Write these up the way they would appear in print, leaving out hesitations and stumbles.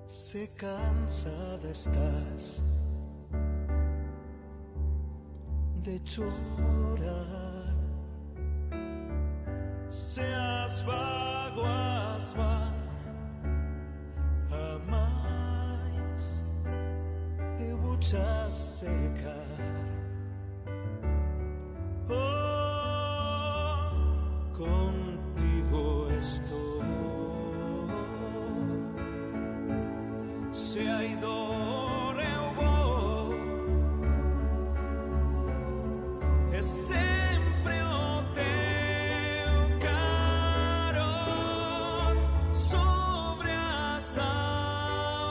Se cansada estás de llorar, seas vago as van a máis e vou xa secar. Oh, contigo estou. Se hai dor eu vou, é sempre o teu carón sobre as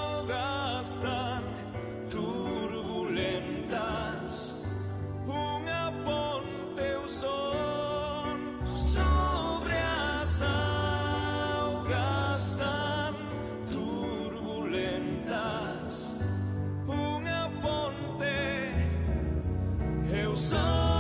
augas tan turbulentas. Unha ponte eu son sobre as augas tan turbulentas. Unha ponte eu son.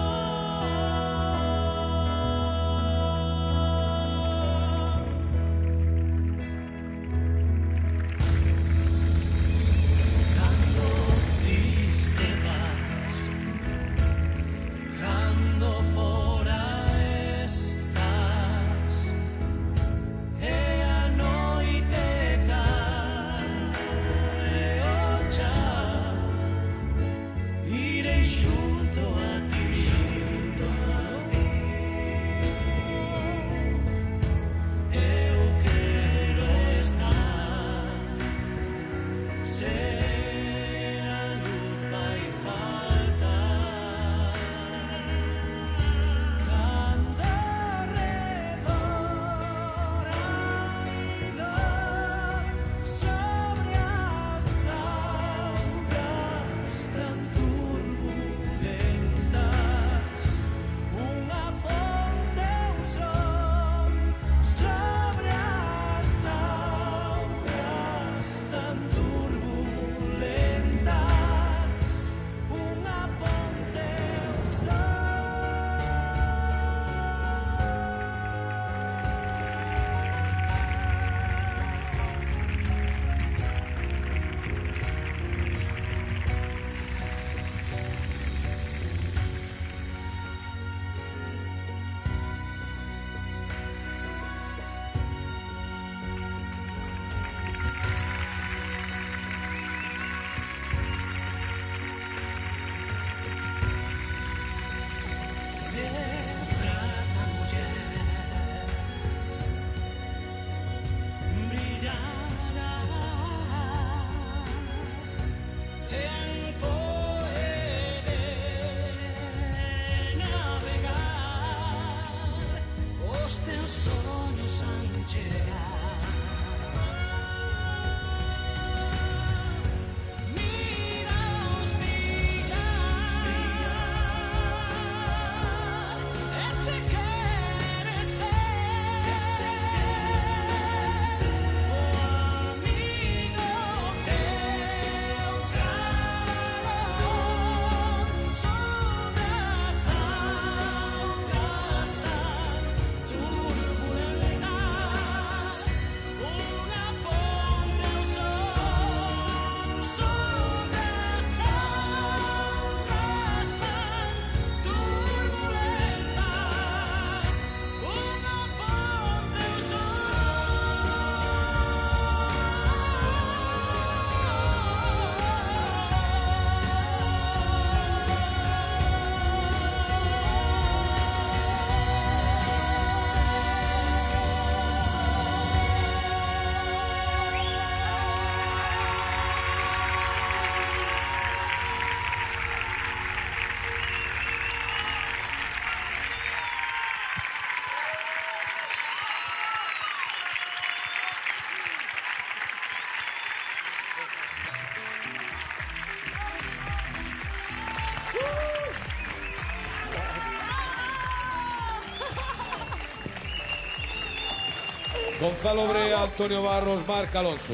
Gonzalo Brea, Antonio Barros, Marc Alonso.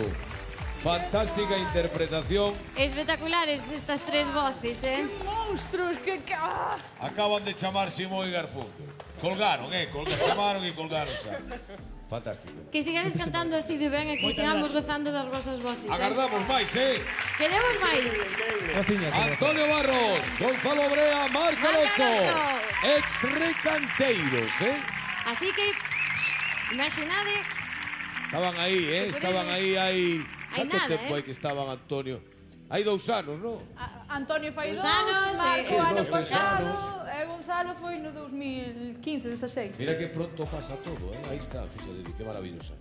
Fantástica interpretación. Espectaculares estas tres voces, ¡Qué monstruos! ¡Qué... Acaban de chamar Simón y Garfunkel. Colgaron, chamaron y colgaron xa. Fantástico. Que sigades cantando así de ben e que sigamos gozando das vosas voces. Agardamos máis, Queremos máis. Antonio Barros, Gonzalo Brea, Marc Alonso. Ex-recanteiros, Así que, imaginade... Estaban aí, estaban aí hai... Hai Canto nada, tempo hai que estaban, Antonio? Hai 2 anos, non? Antonio fai 2 2 anos, Marco sí. o ano 2, 3 pasado anos. e Gonzalo foi no 2015-16. Mira que pronto pasa todo, Aí está a ficha de ti, que maravillosa.